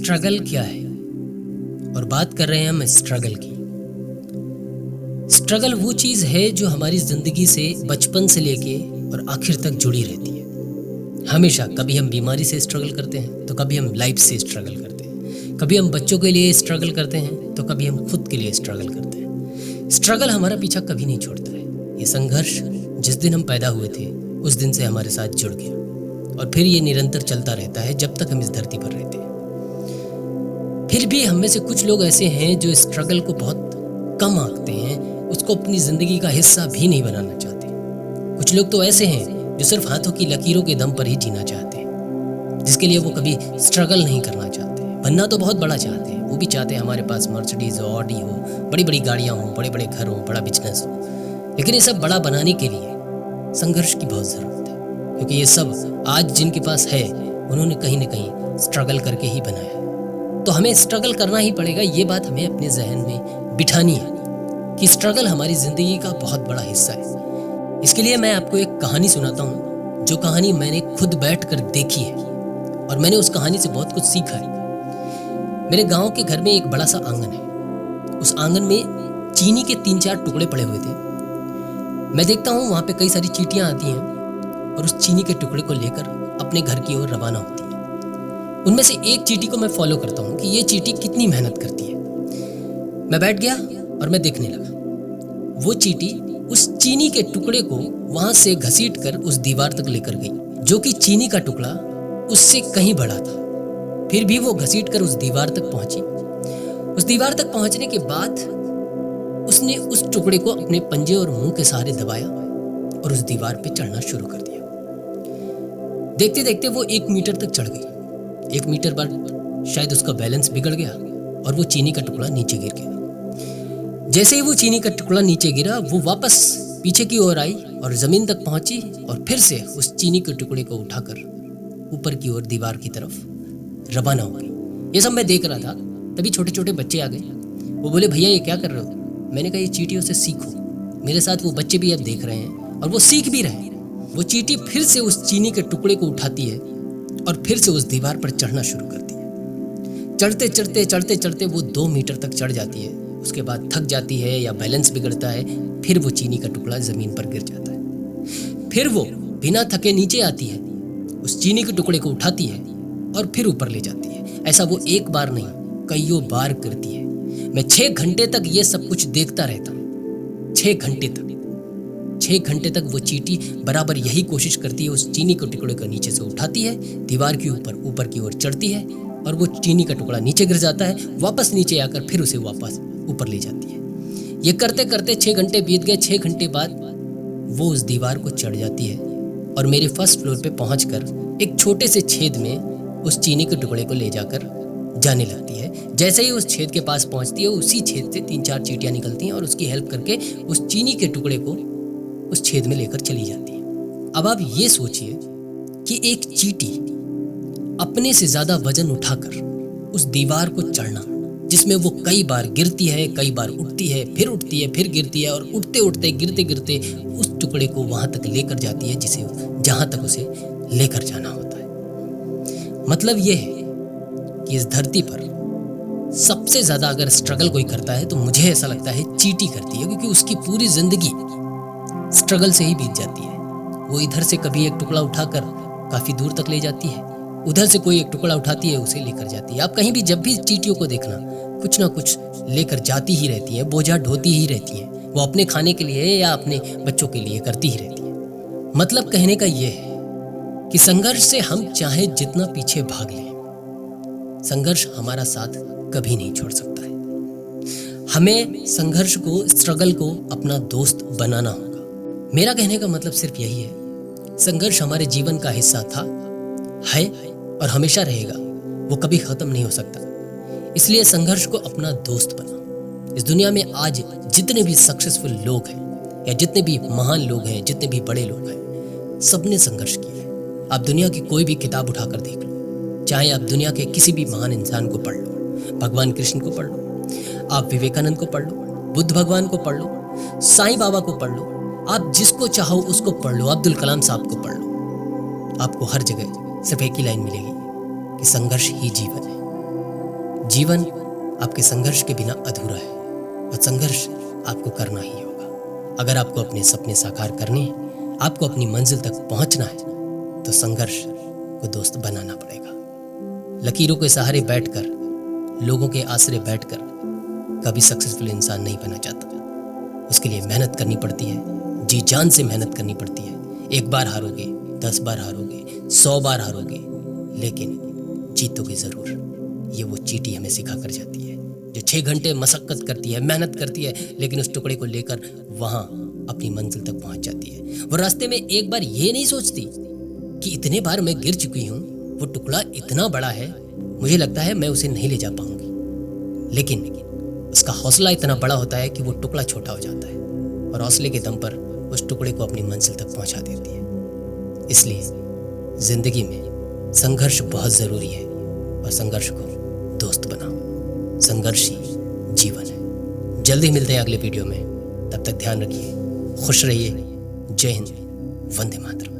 Struggle क्या है? और बात कर रहे हैं हम स्ट्रगल की। स्ट्रगल वो चीज़ है जो हमारी ज़िंदगी से बचपन से लेके और आखिर तक जुड़ी रहती है। हमेशा कभी हम बीमारी से स्ट्रगल करते हैं तो कभी हम लाइफ से स्ट्रगल करते हैं, कभी हम बच्चों के लिए स्ट्रगल करते हैं तो कभी हम खुद के लिए स्ट्रगल करते हैं। स्ट्रगल हमारा पीछा कभी नहीं छोड़ता है। ये संघर्ष जिस दिन हम पैदा हुए थे उस दिन से हमारे साथ जुड़ गया और फिर ये निरंतर चलता रहता है जब तक हम इस धरती पर रहते हैं। फिर भी हम में से कुछ लोग ऐसे हैं जो स्ट्रगल को बहुत कम आंकते हैं, उसको अपनी ज़िंदगी का हिस्सा भी नहीं बनाना चाहते। कुछ लोग तो ऐसे हैं जो सिर्फ हाथों की लकीरों के दम पर ही जीना चाहते हैं, जिसके लिए वो कभी स्ट्रगल नहीं करना चाहते। बनना तो बहुत बड़ा चाहते हैं, वो भी चाहते हैं हमारे पास मर्सिडीज हो, ऑडी हो, बड़ी बड़ी गाड़ियाँ हों, बड़े बड़े घर हों, बड़ा बिजनेस हो। लेकिन ये सब बड़ा बनाने के लिए संघर्ष की बहुत ज़रूरत है, क्योंकि ये सब आज जिनके पास है उन्होंने कहीं ना कहीं स्ट्रगल करके ही बनाया है। तो हमें स्ट्रगल करना ही पड़ेगा, ये बात हमें अपने जहन में बिठानी है कि स्ट्रगल हमारी ज़िंदगी का बहुत बड़ा हिस्सा है। इसके लिए मैं आपको एक कहानी सुनाता हूँ, जो कहानी मैंने खुद बैठकर देखी है और मैंने उस कहानी से बहुत कुछ सीखा है। मेरे गांव के घर में एक बड़ा सा आंगन है। उस आंगन में चीनी के 3-4 टुकड़े पड़े हुए थे। मैं देखता हूँ वहाँ पे कई सारी चींटियाँ आती हैं और उस चीनी के टुकड़े को लेकर अपने घर की ओर रवाना होती हैं। उनमें से एक चींटी को मैं फॉलो करता हूँ कि ये चींटी कितनी मेहनत करती है। मैं बैठ गया और मैं देखने लगा। वो चींटी उस चीनी के टुकड़े को वहां से घसीट कर उस दीवार तक लेकर गई, जो कि चीनी का टुकड़ा उससे कहीं बड़ा था। फिर भी वो घसीट कर उस दीवार तक पहुंची। उस दीवार तक पहुंचने के बाद उसने उस टुकड़े को अपने पंजे और मुंह के सहारे दबाया और उस दीवार पे चढ़ना शुरू कर दिया। देखते देखते वो 1 मीटर तक चढ़ गई। 1 मीटर बाद शायद उसका बैलेंस बिगड़ गया और वो चीनी का टुकड़ा नीचे गिर गया। जैसे ही वो चीनी का टुकड़ा नीचे गिरा, वो वापस पीछे की ओर आई और जमीन तक पहुंची और फिर से उस चीनी के टुकड़े को उठाकर ऊपर की ओर दीवार की तरफ रवाना हो गई। ये सब मैं देख रहा था। तभी छोटे छोटे बच्चे आ गए। वो बोले, भैया ये क्या कर रहे हो? मैंने कहा, ये चींटियों से सीखो। मेरे साथ वो बच्चे भी अब देख रहे हैं और वो सीख भी रहे हैं। वो चींटी फिर से उस चीनी के टुकड़े को उठाती है और फिर से उस दीवार पर चढ़ना शुरू करती है। चढ़ते चढ़ते चढ़ते चढ़ते वो 2 मीटर तक चढ़ जाती है। उसके बाद थक जाती है या बैलेंस बिगड़ता है, फिर वो चीनी का टुकड़ा जमीन पर गिर जाता है। फिर वो बिना थके नीचे आती है, उस चीनी के टुकड़े को उठाती है और फिर ऊपर ले जाती है। ऐसा वो एक बार नहीं, कईयों बार करती है। मैं 6 घंटे तक ये सब कुछ देखता रहता हूँ। 6 घंटे तक वो चींटी बराबर यही कोशिश करती है। उस चीनी के टुकड़े को नीचे से उठाती है, दीवार के ऊपर की ओर चढ़ती है और वो चीनी का टुकड़ा नीचे गिर जाता है। वापस नीचे आकर फिर उसे वापस ऊपर ले जाती है। ये करते करते 6 घंटे बीत गए। 6 घंटे बाद वो उस दीवार को चढ़ जाती है और मेरे फर्स्ट फ्लोर पे पहुंचकर एक छोटे से छेद में उस चीनी के टुकड़े को ले जाकर जाने लगती है। जैसे ही उस छेद के पास पहुंचती है, उसी छेद से 3-4 चींटियां निकलती हैं और उसकी हेल्प करके उस चीनी के टुकड़े को उस छेद में लेकर चली जाती है। अब आप ये सोचिए कि एक चींटी अपने से ज्यादा वजन उठाकर उस दीवार को चढ़ना, जिसमें वो कई बार गिरती है, कई बार उठती है, फिर उठती है, फिर गिरती है और उठते उठते गिरते गिरते उस टुकड़े को वहां तक लेकर जाती है जिसे जहां तक उसे लेकर जाना होता है। मतलब ये है कि इस धरती पर सबसे ज्यादा अगर स्ट्रगल कोई करता है तो मुझे ऐसा लगता है चींटी करती है, क्योंकि उसकी पूरी जिंदगी स्ट्रगल से ही बीत जाती है। वो इधर से कभी एक टुकड़ा उठाकर काफी दूर तक ले जाती है, उधर से कोई एक टुकड़ा उठाती है, उसे लेकर जाती है। आप कहीं भी जब भी चींटियों को देखना, कुछ ना कुछ लेकर जाती ही रहती है, बोझा ढोती ही रहती है। वो अपने खाने के लिए या अपने बच्चों के लिए करती ही रहती है। मतलब कहने का ये है कि संघर्ष से हम चाहे जितना पीछे भाग लें, संघर्ष हमारा साथ कभी नहीं छोड़ सकता है। हमें संघर्ष को, स्ट्रगल को अपना दोस्त बनाना होगा। मेरा कहने का मतलब सिर्फ यही है, संघर्ष हमारे जीवन का हिस्सा था, है और हमेशा रहेगा। वो कभी खत्म नहीं हो सकता। इसलिए संघर्ष को अपना दोस्त बना। इस दुनिया में आज जितने भी सक्सेसफुल लोग हैं या जितने भी महान लोग हैं, जितने भी बड़े लोग हैं, सबने संघर्ष किया है। आप दुनिया की कोई भी किताब उठाकर देख लो, चाहे आप दुनिया के किसी भी महान इंसान को पढ़ लो, भगवान कृष्ण को पढ़ लो, आप विवेकानंद को पढ़ लो, बुद्ध भगवान को पढ़ लो, साईं बाबा को पढ़ लो, आप जिसको चाहो उसको पढ़ लो, अब्दुल कलाम साहब को पढ़ लो। आपको हर जगह सिर्फ एक ही लाइन मिलेगी कि संघर्ष ही जीवन है। जीवन आपके संघर्ष के बिना अधूरा है और संघर्ष आपको करना ही होगा। अगर आपको अपने सपने साकार करने हैं, आपको अपनी मंजिल तक पहुंचना है, तो संघर्ष को दोस्त बनाना पड़ेगा। लकीरों के सहारे बैठकर, लोगों के आसरे बैठकर कभी सक्सेसफुल इंसान नहीं बना जाता। उसके लिए मेहनत करनी पड़ती है, जी जान से मेहनत करनी पड़ती है। 1 बार हारोगे, 10 बार हारोगे, 100 बार हारोगे, लेकिन जीतोगे जरूर। ये वो चींटी हमें सिखा कर जाती है जो 6 घंटे मशक्कत करती है, मेहनत करती है, लेकिन उस टुकड़े को लेकर वहां अपनी मंजिल तक पहुंच जाती है। वो रास्ते में एक बार ये नहीं सोचती कि इतने बार मैं गिर चुकी हूं, वो टुकड़ा इतना बड़ा है, मुझे लगता है मैं उसे नहीं ले जा पाऊंगी। लेकिन उसका हौसला इतना बड़ा होता है कि वो टुकड़ा छोटा हो जाता है और हौसले के दम पर उस टुकड़े को अपनी मंजिल तक पहुंचा देती है। इसलिए जिंदगी में संघर्ष बहुत ज़रूरी है और संघर्ष को दोस्त बनाओ। संघर्ष ही जीवन है। जल्दी मिलते हैं अगले वीडियो में। तब तक ध्यान रखिए, खुश रहिए। जय हिंद, वंदे मातरम।